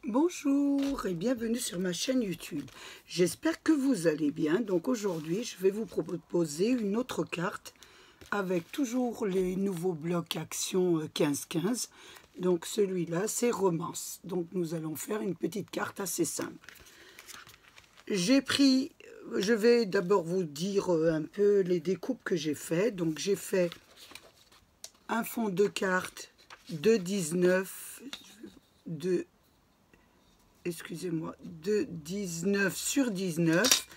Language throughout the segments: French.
Bonjour et bienvenue sur ma chaîne YouTube. J'espère que vous allez bien. Donc aujourd'hui, je vais vous proposer une autre carte avec toujours les nouveaux blocs action 15-15. Donc celui-là, c'est romance. Donc nous allons faire une petite carte assez simple. Je vais d'abord vous dire un peu les découpes que j'ai fait. Donc j'ai fait un fond de carte de 19 de excusez-moi, de 19 sur 19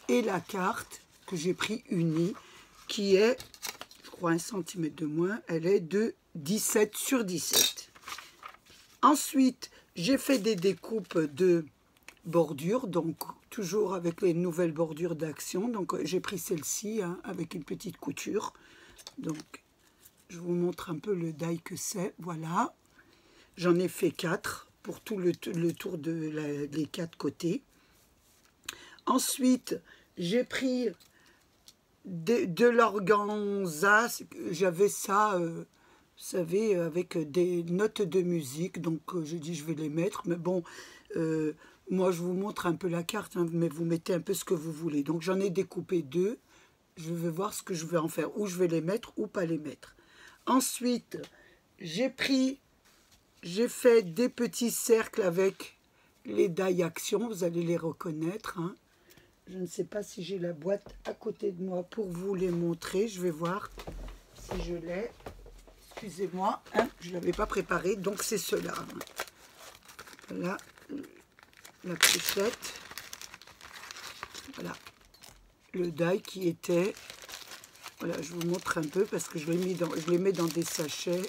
et la carte que j'ai pris unie qui est, je crois, 1 cm de moins, elle est de 17 sur 17. Ensuite, j'ai fait des découpes de bordures, donc toujours avec les nouvelles bordures d'action. Donc j'ai pris celle-ci avec une petite couture. Donc je vous montre un peu le die que c'est, voilà. J'en ai fait 4 pour tout le tour les 4 côtés. Ensuite, j'ai pris de l'organza. J'avais ça, vous savez, avec des notes de musique. Donc, j'ai dit, je vais les mettre. Mais bon, moi, je vous montre un peu la carte, mais vous mettez un peu ce que vous voulez. Donc, j'en ai découpé 2. Je vais voir ce que je vais en faire. Ou je vais les mettre ou pas les mettre. Ensuite, j'ai fait des petits cercles avec les die action, vous allez les reconnaître. Je ne sais pas si j'ai la boîte à côté de moi pour vous les montrer. Je vais voir si je l'ai. Excusez-moi, je ne l'avais pas préparé, donc c'est cela. Voilà la pochette. Voilà le die qui était. Voilà, je vous montre un peu parce que je les mets dans des sachets.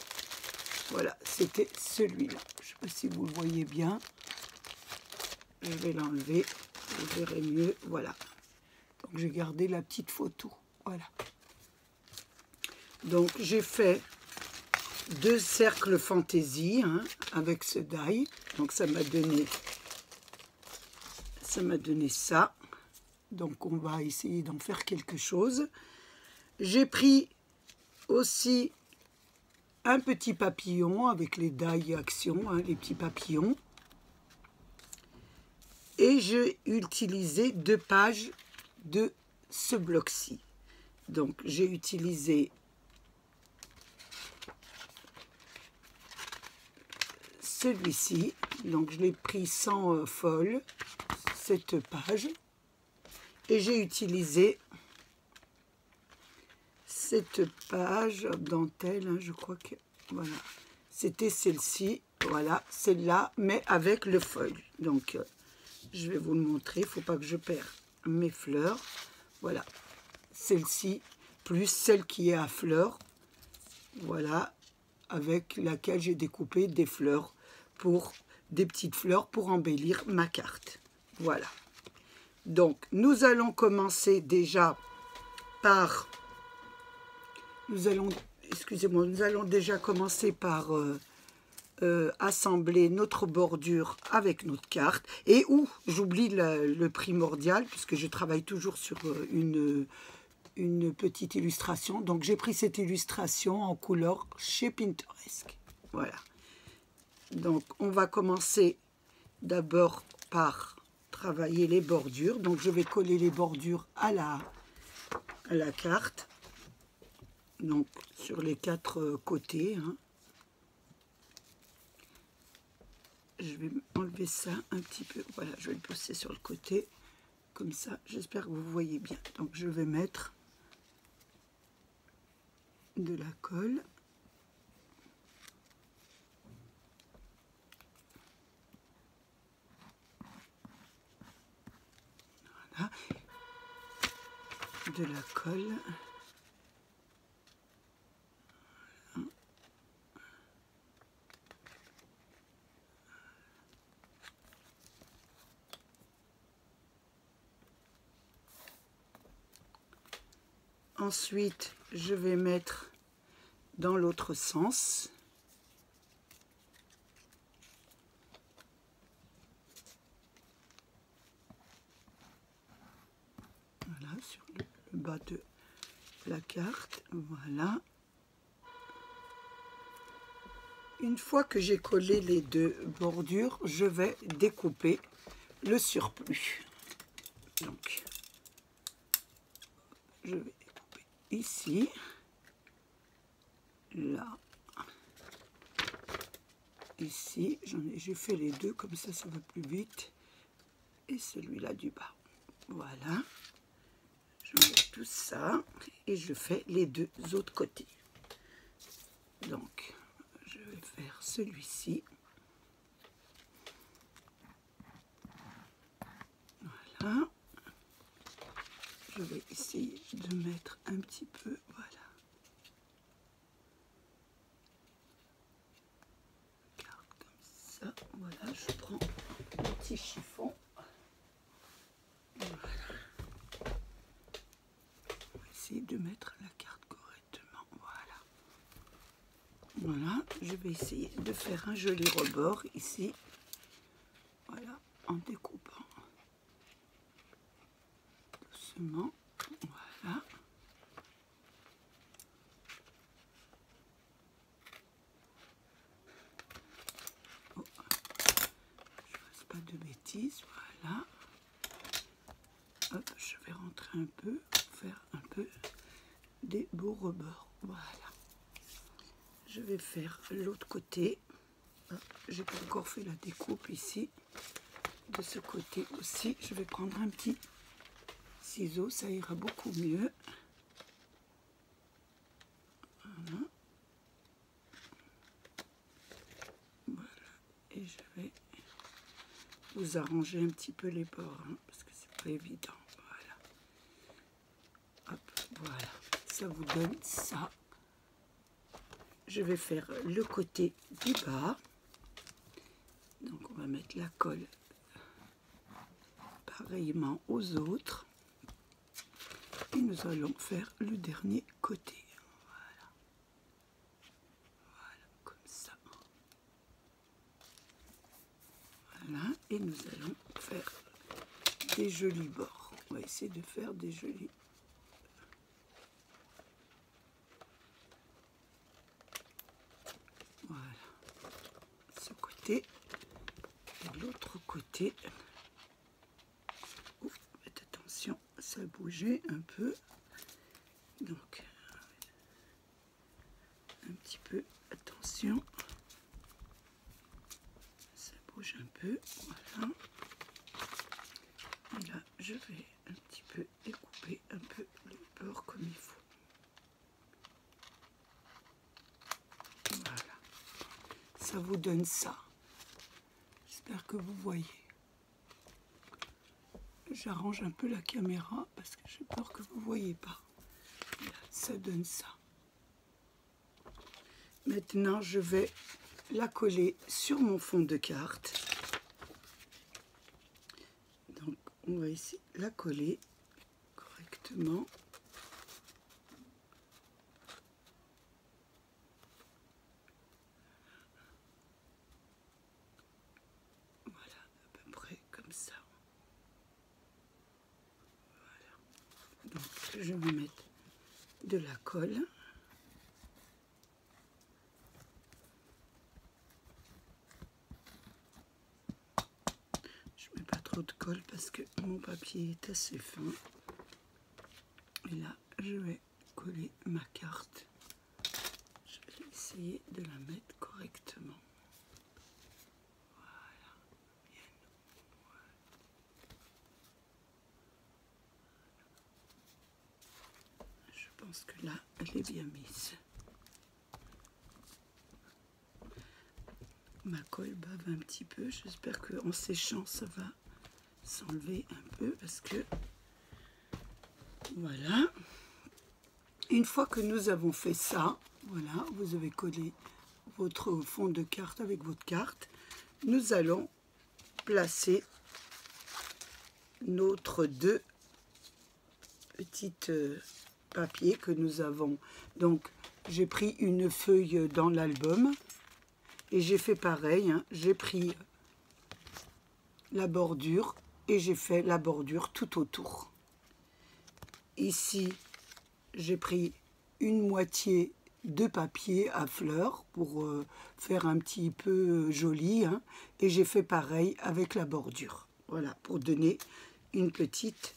Voilà, c'était celui-là. Je ne sais pas si vous le voyez bien. Je vais l'enlever, vous verrez mieux. Voilà. Donc, j'ai gardé la petite photo. Voilà. Donc, j'ai fait 2 cercles fantaisie avec ce die. Donc, ça m'a donné ça. Donc, on va essayer d'en faire quelque chose. J'ai pris aussi un petit papillon avec les die action, les petits papillons. Et j'ai utilisé 2 pages de ce bloc-ci. Donc, j'ai utilisé celui-ci. Donc, je l'ai pris sans folle, cette page. Et j'ai utilisé cette page dentelle, je crois que, voilà. C'était celle-ci, voilà, celle-là, mais avec le foil. Donc, je vais vous le montrer, il ne faut pas que je perde mes fleurs. Voilà, celle-ci, plus celle qui est à fleurs. Voilà, avec laquelle j'ai découpé des fleurs, des petites fleurs pour embellir ma carte. Voilà. Donc, nous allons commencer déjà par... Nous allons déjà commencer par... assembler notre bordure avec notre carte et où j'oublie le primordial puisque je travaille toujours sur une petite illustration. Donc j'ai pris cette illustration en couleur chez Pinterest. Voilà. Donc on va commencer d'abord par travailler les bordures. Donc je vais coller les bordures à la carte. Donc sur les 4 côtés. Je vais enlever ça un petit peu. Voilà, je vais le pousser sur le côté. Comme ça, j'espère que vous voyez bien. Donc, je vais mettre de la colle. Voilà. De la colle. Ensuite, je vais mettre dans l'autre sens. Voilà, sur le bas de la carte. Voilà. Une fois que j'ai collé les deux bordures, je vais découper le surplus. Donc, je vais découper ici, là, ici. J'ai fait les deux, comme ça va plus vite. Et celui-là du bas. Voilà. J'enlève tout ça et je fais les deux autres côtés. Donc, je vais faire celui-ci. Voilà. Je vais essayer de mettre un petit peu, voilà. Regarde comme ça. Voilà, je prends le petit chiffon. Voilà. On va essayer de mettre la carte correctement. Voilà. Voilà, je vais essayer de faire un joli rebord ici. Voilà, en découpant doucement. Voilà. Oh, je ne fasse pas de bêtises. Voilà. Hop, je vais rentrer un peu, faire un peu des beaux rebords. Voilà. Je vais faire l'autre côté. J'ai pas encore fait la découpe ici. De ce côté aussi, je vais prendre un petit ciseau, ça ira beaucoup mieux. Voilà. Voilà. Et je vais vous arranger un petit peu les bords, hein, parce que c'est pas évident. Voilà. Hop, voilà. Ça vous donne ça. Je vais faire le côté du bas. Donc on va mettre la colle pareillement aux autres. Et nous allons faire le dernier côté. Voilà. Voilà, comme ça. Voilà, et nous allons faire des jolis bords. On va essayer de faire des jolis. Voilà. Ce côté. Et l'autre côté. Ouf, faites attention, ça a bougé un peu. Donc, un petit peu, attention. Ça bouge un peu, voilà. Et là, je vais un petit peu découper un peu les bords comme il faut. Voilà. Ça vous donne ça. J'espère que vous voyez. J'arrange un peu la caméra parce que j'ai peur que vous ne voyez pas. Voilà, ça donne ça. Maintenant, je vais la coller sur mon fond de carte. Donc, on va ici la coller correctement. Voilà, à peu près comme ça. Voilà. Donc, je vais mettre de la colle. Je mets pas trop de colle parce que mon papier est assez fin. Et là, je vais coller ma carte. Je vais essayer de la mettre correctement. Voilà. Bien. Voilà. Je pense que là, elle est bien mise. Ma colle bave un petit peu. J'espère qu'en séchant, ça va s'enlever un peu parce que voilà. Une fois que nous avons fait ça, voilà, vous avez collé votre fond de carte avec votre carte. Nous allons placer notre deux petites papiers que nous avons. Donc, j'ai pris une feuille dans l'album et j'ai fait pareil. Hein, j'ai pris la bordure et j'ai fait la bordure tout autour. Ici, j'ai pris une moitié de papier à fleurs pour faire un petit peu joli, hein. Et j'ai fait pareil avec la bordure. Voilà, pour donner une petite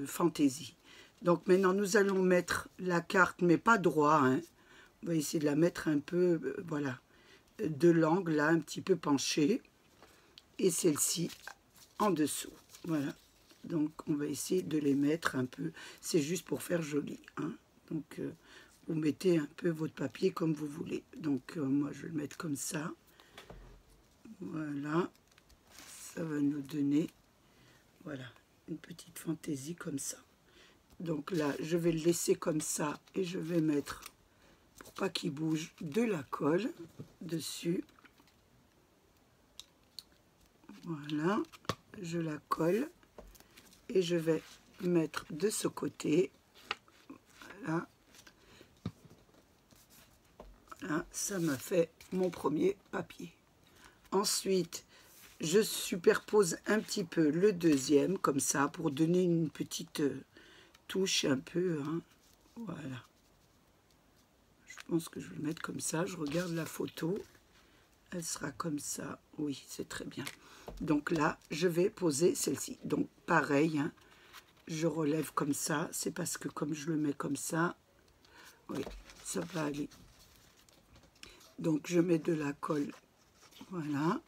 fantaisie. Donc maintenant, nous allons mettre la carte, mais pas droit, hein. On va essayer de la mettre un peu, voilà, de l'angle, là, un petit peu penché. Et celle-ci en dessous. Voilà. Donc, on va essayer de les mettre un peu. C'est juste pour faire joli, hein. Donc, vous mettez un peu votre papier comme vous voulez. Donc, moi, je vais le mettre comme ça. Voilà. Ça va nous donner, voilà, une petite fantaisie comme ça. Donc là, je vais le laisser comme ça et je vais mettre, pour pas qu'il bouge, de la colle dessus. Voilà, je la colle et je vais mettre de ce côté. Voilà. Voilà, ça m'a fait mon premier papier. Ensuite, je superpose un petit peu le deuxième, comme ça, pour donner une petite touche un peu, hein. Voilà. Je pense que je vais le mettre comme ça. Je regarde la photo. Elle sera comme ça. Oui, c'est très bien. Donc là, je vais poser celle-ci. Donc, pareil, hein, je relève comme ça. C'est parce que comme je le mets comme ça, oui, ça va aller. Donc, je mets de la colle. Voilà.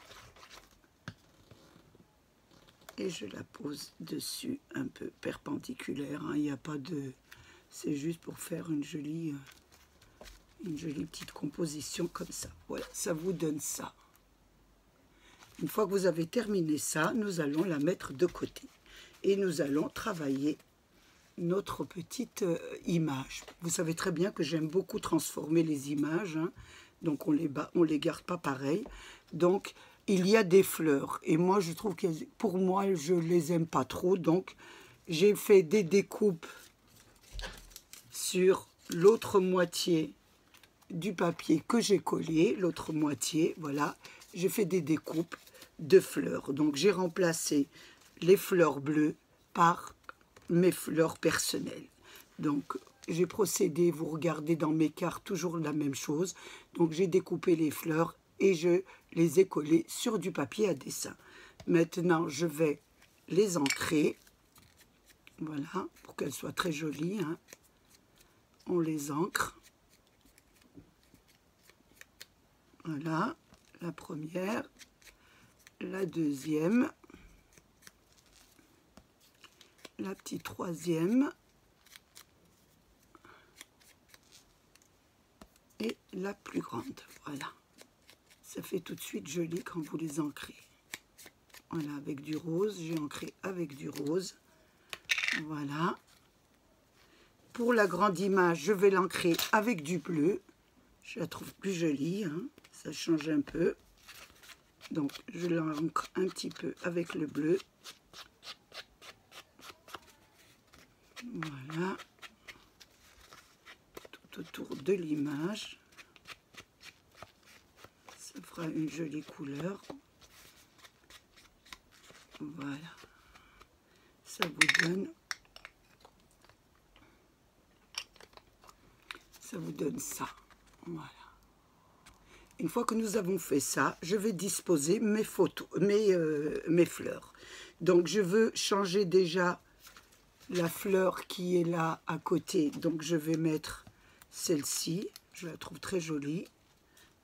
Et je la pose dessus, un peu perpendiculaire, hein. Il n'y a pas de... C'est juste pour faire une jolie petite composition comme ça. Voilà, ça vous donne ça. Une fois que vous avez terminé ça, nous allons la mettre de côté. Et nous allons travailler notre petite image. Vous savez très bien que j'aime beaucoup transformer les images, hein. Donc on les garde pas pareil. Donc il y a des fleurs et moi je trouve que pour moi je les aime pas trop. Donc j'ai fait des découpes sur l'autre moitié du papier que j'ai collé, l'autre moitié, voilà. J'ai fait des découpes de fleurs. Donc j'ai remplacé les fleurs bleues par mes fleurs personnelles. Donc j'ai procédé, vous regardez dans mes cartes, toujours la même chose. Donc j'ai découpé les fleurs et je les ai collées sur du papier à dessin. Maintenant je vais les ancrer, voilà, pour qu'elles soient très jolies, hein. On les ancre. Voilà, la première, la deuxième, la petite troisième et la plus grande. Voilà, ça fait tout de suite joli quand vous les ancrez. Voilà, avec du rose, j'ai ancré avec du rose. Voilà. Pour la grande image, je vais l'ancrer avec du bleu. Je la trouve plus jolie, hein. Ça change un peu. Donc, je l'ancre un petit peu avec le bleu. Voilà. Tout autour de l'image. Ça fera une jolie couleur. Voilà. Ça vous donne ça. Voilà. Une fois que nous avons fait ça, je vais disposer mes photos, mes fleurs. Donc, je veux changer déjà la fleur qui est là à côté. Donc, je vais mettre celle-ci. Je la trouve très jolie.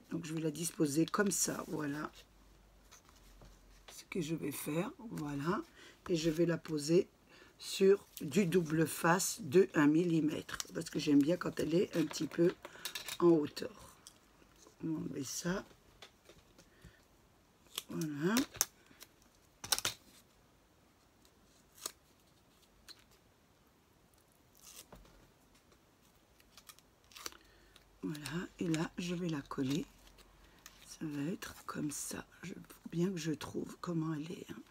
Donc, je vais la disposer comme ça. Voilà. Ce que je vais faire. Voilà. Et je vais la poser sur du double face de 1 mm. Parce que j'aime bien quand elle est un petit peu en hauteur. On met ça. Voilà. Voilà. Et là, je vais la coller. Ça va être comme ça. Il faut bien que je trouve comment elle est, hein.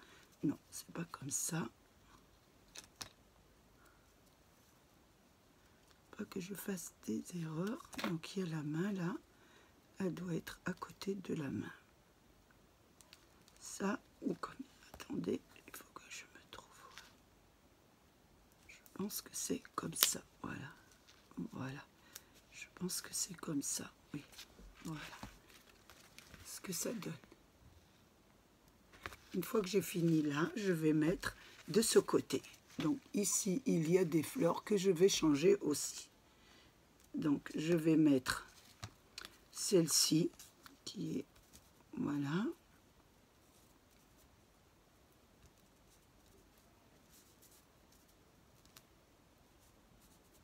Non, c'est pas comme ça. Pas que je fasse des erreurs. Donc, il y a la main là. Elle doit être à côté de la main. Ça, ou comme... Attendez, il faut que je me trouve. Je pense que c'est comme ça. Voilà. Voilà. pense que c'est comme ça, oui. Voilà ce que ça donne. Une fois que j'ai fini là, je vais mettre de ce côté. Donc ici, il y a des fleurs que je vais changer aussi. Donc je vais mettre celle-ci qui est, voilà.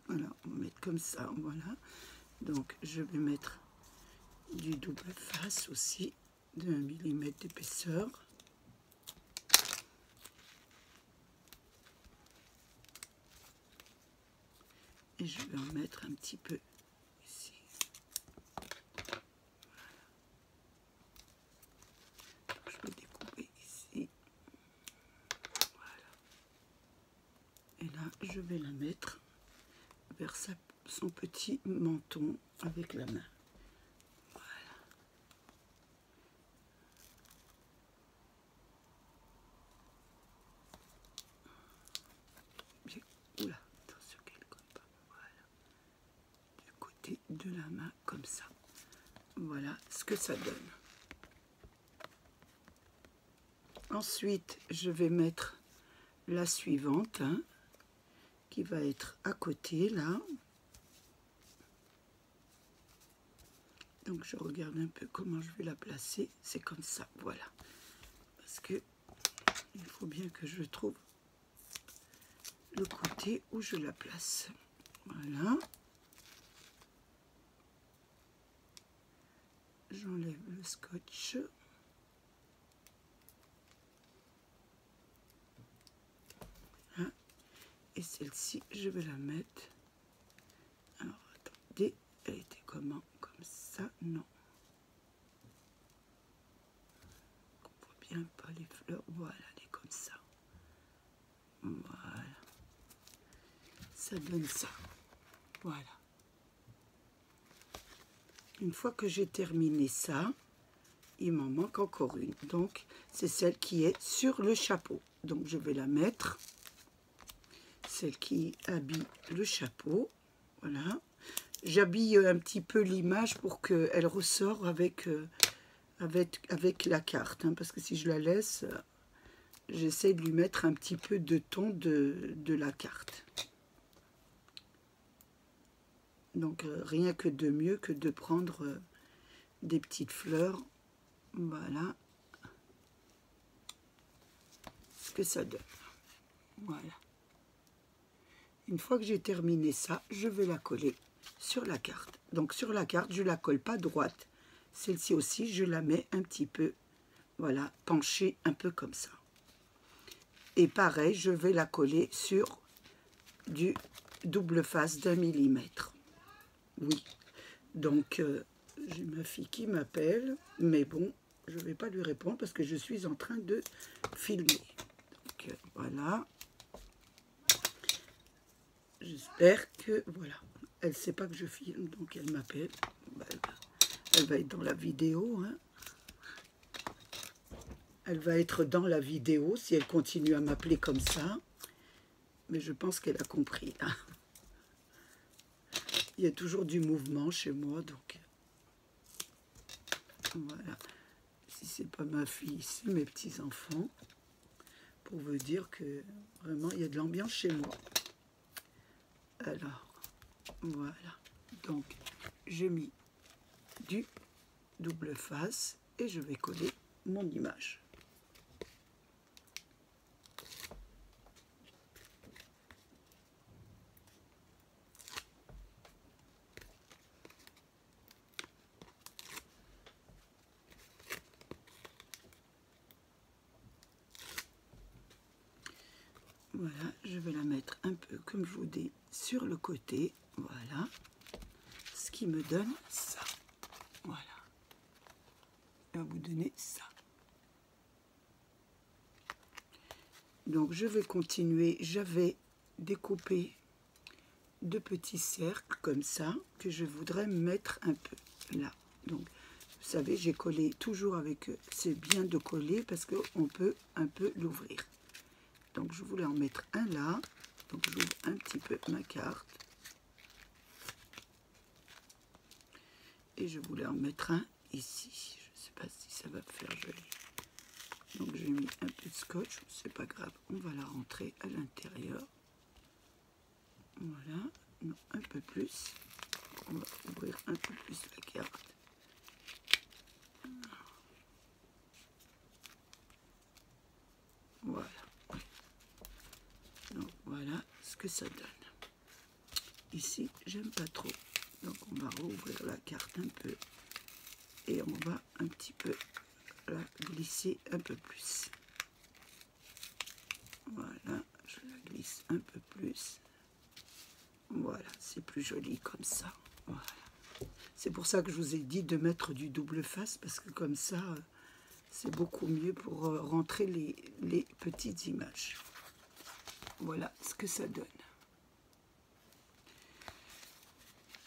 Voilà, on va mettre comme ça, voilà. Donc je vais mettre du double face aussi, de 1 mm d'épaisseur. Et je vais en mettre un petit peu ici. Voilà. Donc, je vais découper ici. Voilà. Et là, je vais la mettre vers son petit menton avec la main. Voilà. Bien. Oula, attention qu'elle ne colle pas. Voilà. Du côté de la main, comme ça. Voilà ce que ça donne. Ensuite, je vais mettre la suivante, hein, qui va être à côté, là. Donc, je regarde un peu comment je vais la placer. C'est comme ça, voilà. Parce que il faut bien que je trouve le côté où je la place. Voilà. J'enlève le scotch. Hein. Et celle-ci, je vais la mettre. Alors, attendez, elle était comment? Comme ça? Non. On voit bien pas les fleurs. Voilà, elle est comme ça. Voilà. Ça donne ça. Voilà. Une fois que j'ai terminé ça, il m'en manque encore une. Donc, c'est celle qui est sur le chapeau. Donc, je vais la mettre. Celle qui habille le chapeau. Voilà. J'habille un petit peu l'image pour qu'elle ressort avec la carte. Hein, parce que si je la laisse, j'essaie de lui mettre un petit peu de ton de la carte. Donc, rien que de mieux que de prendre des petites fleurs. Voilà ce que ça donne. Voilà. Une fois que j'ai terminé ça, je vais la coller sur la carte. Donc, sur la carte, je ne la colle pas droite. Celle-ci aussi, je la mets un petit peu, voilà, penchée un peu comme ça. Et pareil, je vais la coller sur du double face d'1 mm. Oui, donc j'ai ma fille qui m'appelle, mais bon, je ne vais pas lui répondre parce que je suis en train de filmer. Donc voilà. J'espère que, voilà, elle ne sait pas que je filme, donc elle m'appelle. Elle va être dans la vidéo, hein. Elle va être dans la vidéo si elle continue à m'appeler comme ça. Mais je pense qu'elle a compris, là. Il y a toujours du mouvement chez moi, donc voilà. Si c'est pas ma fille, c'est mes petits-enfants. Pour vous dire que vraiment, il y a de l'ambiance chez moi. Alors, voilà. Donc, j'ai mis du double face et je vais coller mon image. Voilà, je vais la mettre un peu, comme je vous dis, sur le côté. Voilà. Ce qui me donne ça. Voilà. Elle va vous donner ça. Donc, je vais continuer. J'avais découpé de petits cercles comme ça, que je voudrais mettre un peu là. Donc, vous savez, j'ai collé toujours avec... C'est bien de coller parce qu'on peut un peu l'ouvrir. Donc, je voulais en mettre un là. Donc, j'ouvre un petit peu ma carte. Et je voulais en mettre un ici. Je ne sais pas si ça va faire joli. Donc j'ai mis un peu de scotch, c'est pas grave. On va la rentrer à l'intérieur. Voilà, non, un peu plus. On va ouvrir un peu plus la carte. Voilà. Donc voilà ce que ça donne. Ici, j'aime pas trop. Donc on va rouvrir la carte un peu. Et on va un petit peu la glisser un peu plus. Voilà, je la glisse un peu plus. Voilà, c'est plus joli comme ça. Voilà. C'est pour ça que je vous ai dit de mettre du double face, parce que comme ça, c'est beaucoup mieux pour rentrer les petites images. Voilà ce que ça donne.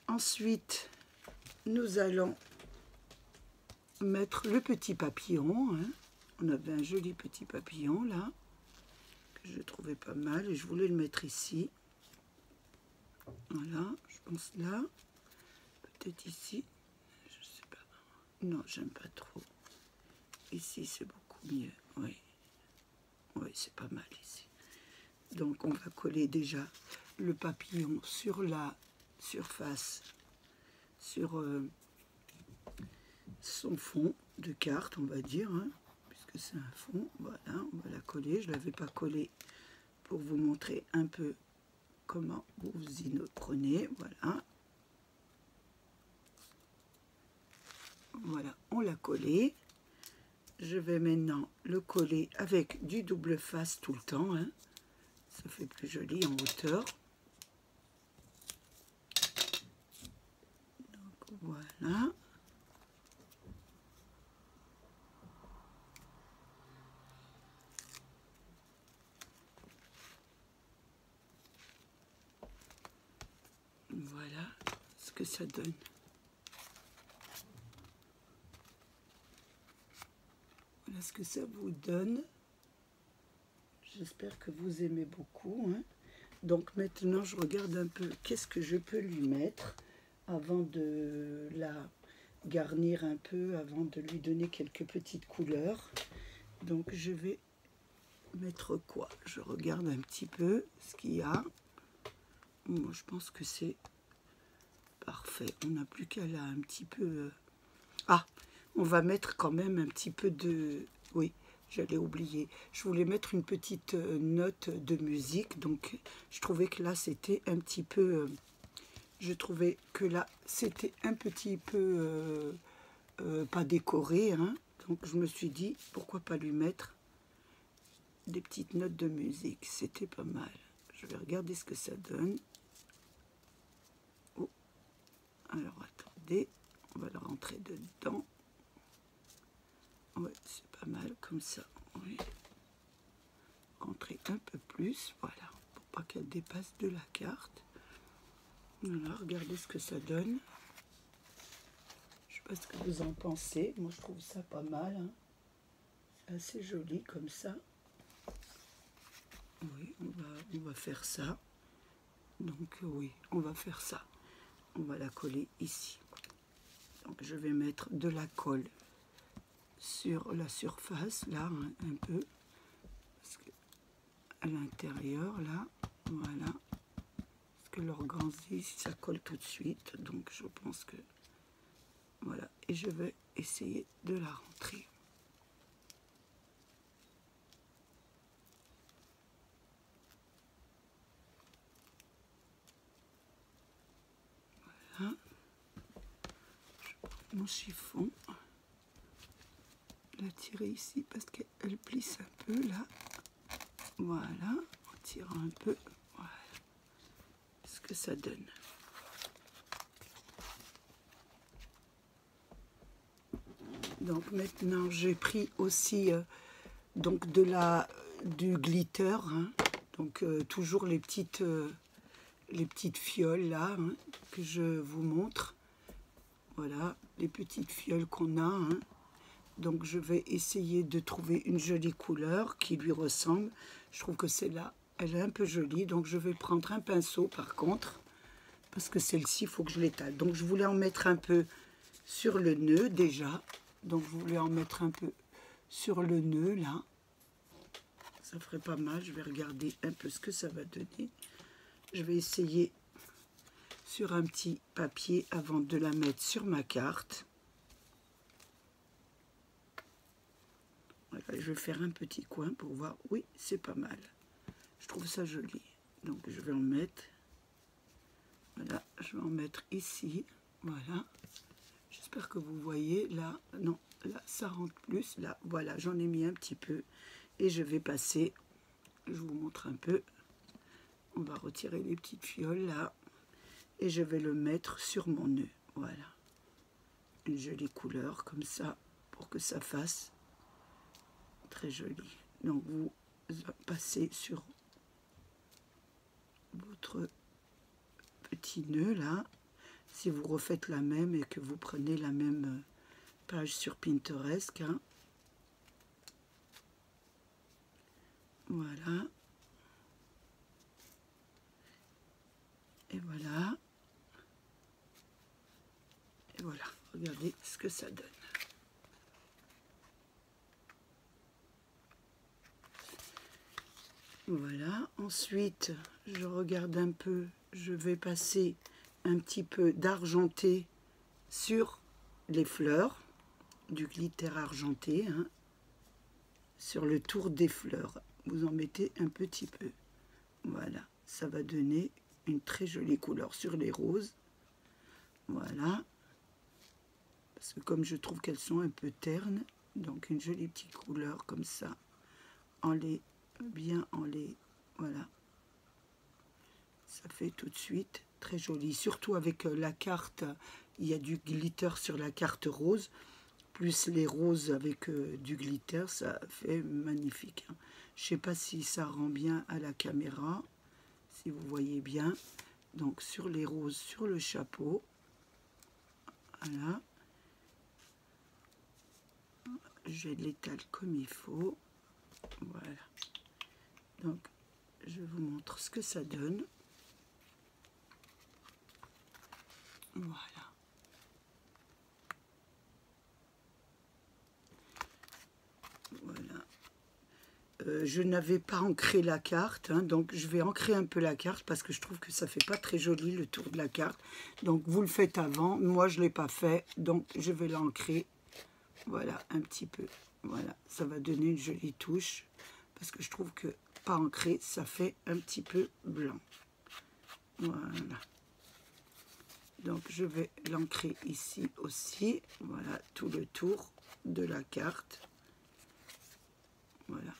Ensuite, nous allons mettre le petit papillon. Hein. On avait un joli petit papillon là, que je trouvais pas mal, et je voulais le mettre ici. Voilà, je pense là, peut-être ici, je sais pas. Non, j'aime pas trop. Ici, c'est beaucoup mieux, oui. Oui, c'est pas mal ici. Donc, on va coller déjà le papillon sur la surface, sur son fond de carte, on va dire, hein, puisque c'est un fond. Voilà, on va la coller. Je ne l'avais pas collée pour vous montrer un peu comment vous y prenez. Voilà. Voilà, on l'a collé. Je vais maintenant le coller avec du double face tout le temps. Hein. Ça fait plus joli en hauteur. Donc voilà. Voilà ce que ça donne. Voilà ce que ça vous donne. J'espère que vous aimez beaucoup. Hein. Donc maintenant, je regarde un peu qu'est-ce que je peux lui mettre avant de la garnir un peu, avant de lui donner quelques petites couleurs. Donc je vais mettre quoi? Je regarde un petit peu ce qu'il y a. Moi, je pense que c'est parfait. On n'a plus qu'à là un petit peu... Ah, on va mettre quand même un petit peu de... Oui, j'allais oublier. Je voulais mettre une petite note de musique. Donc, je trouvais que là, c'était un petit peu... je trouvais que là, c'était un petit peu... pas décoré. Hein. Donc, je me suis dit, pourquoi pas lui mettre des petites notes de musique. C'était pas mal. Je vais regarder ce que ça donne. Oh. Alors, attendez. On va le rentrer dedans. Ouais, c'est pas mal comme ça. Oui. Rentrer un peu plus, voilà, pour pas qu'elle dépasse de la carte. Voilà, regardez ce que ça donne. Je sais pas ce que vous en pensez. Moi, je trouve ça pas mal. Hein. C'est assez joli comme ça. Oui, on va faire ça. Donc, oui, on va faire ça. On va la coller ici. Donc, je vais mettre de la colle sur la surface, là, hein, un peu. Parce que à l'intérieur, là, voilà. Parce que l'organzie, ça colle tout de suite. Donc, je pense que... Voilà. Et je vais essayer de la rentrer. Voilà. Je prends mon chiffon. La tirer ici parce qu'elle plisse un peu, là. Voilà. En tirant un peu. Voilà. Ce que ça donne. Donc maintenant j'ai pris aussi donc du glitter, hein. Donc toujours les petites fioles là, hein, que je vous montre. Voilà les petites fioles qu'on a. Hein. Donc je vais essayer de trouver une jolie couleur qui lui ressemble. Je trouve que celle-là, elle est un peu jolie. Donc je vais prendre un pinceau par contre, parce que celle-ci, il faut que je l'étale. Donc je voulais en mettre un peu sur le nœud déjà. Donc je voulais en mettre un peu sur le nœud là. Ça ferait pas mal. Je vais regarder un peu ce que ça va donner. Je vais essayer sur un petit papier avant de la mettre sur ma carte. Voilà, je vais faire un petit coin pour voir. Oui, c'est pas mal. Je trouve ça joli. Donc je vais en mettre. Voilà, je vais en mettre ici. Voilà. J'espère que vous voyez. Là, non, là, ça rentre plus. Là, voilà, j'en ai mis un petit peu. Et je vais passer. Je vous montre un peu. On va retirer les petites fioles là. Et je vais le mettre sur mon nœud. Voilà. Une jolie couleur comme ça. Pour que ça fasse très joli. Donc vous passez sur votre petit nœud là. Si vous refaites la même et que vous prenez la même page sur Pinterest, hein. Voilà. Et voilà. Et voilà. Regardez ce que ça donne. Voilà. Ensuite, je regarde un peu. Je vais passer un petit peu d'argenté sur les fleurs, du glitter argenté, hein, sur le tour des fleurs. Vous en mettez un petit peu. Voilà, ça va donner une très jolie couleur sur les roses. Voilà. Parce que comme je trouve qu'elles sont un peu ternes, donc une jolie petite couleur comme ça, voilà. Ça fait tout de suite très joli, surtout avec la carte, il y a du glitter sur la carte rose, plus les roses avec du glitter, ça fait magnifique. Hein. Je ne sais pas si ça rend bien à la caméra, si vous voyez bien. Donc sur les roses, sur le chapeau, voilà. Je l'étale comme il faut, voilà. Donc je vous montre ce que ça donne. Voilà. Voilà. Je n'avais pas ancré la carte, hein, donc je vais ancrer un peu la carte parce que je trouve que ça fait pas très joli le tour de la carte. Donc vous le faites avant, moi je l'ai pas fait, donc je vais l'ancrer. Voilà, un petit peu. Voilà, ça va donner une jolie touche parce que je trouve que pas ancré, ça fait un petit peu blanc. Voilà. Donc je vais l'ancrer ici aussi. Voilà, tout le tour de la carte. Voilà.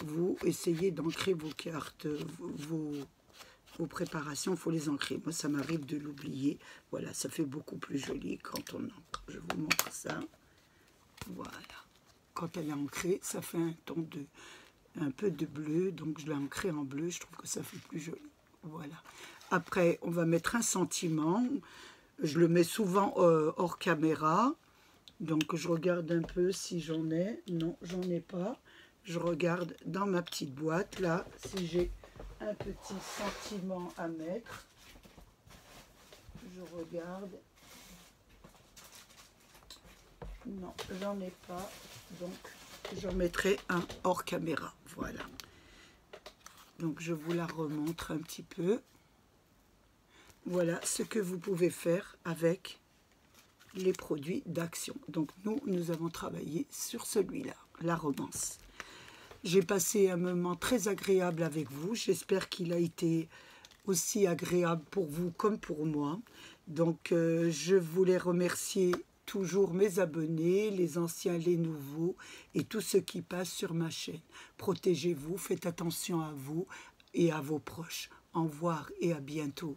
Vous essayez d'ancrer vos cartes, vos préparations, il faut les ancrer. Moi, ça m'arrive de l'oublier. Voilà, ça fait beaucoup plus joli quand on ancre. Je vous montre ça. Voilà. Quand elle est ancrée, ça fait un peu de bleu. Donc, je l'ai ancrée en bleu. Je trouve que ça fait plus joli. Voilà. Après, on va mettre un sentiment. Je le mets souvent hors caméra. Donc, je regarde un peu si j'en ai. Non, j'en ai pas. Je regarde dans ma petite boîte, là, si j'ai un petit sentiment à mettre. Je regarde. Non, j'en ai pas. Donc, j'en mettrai un hors caméra. Voilà. Donc, je vous la remontre un petit peu. Voilà ce que vous pouvez faire avec les produits d'Action. Donc, nous avons travaillé sur celui-là, la romance. J'ai passé un moment très agréable avec vous. J'espère qu'il a été aussi agréable pour vous comme pour moi. Donc, je voulais remercier toujours mes abonnés, les anciens, les nouveaux et tous ceux qui passent sur ma chaîne. Protégez-vous, faites attention à vous et à vos proches. Au revoir et à bientôt.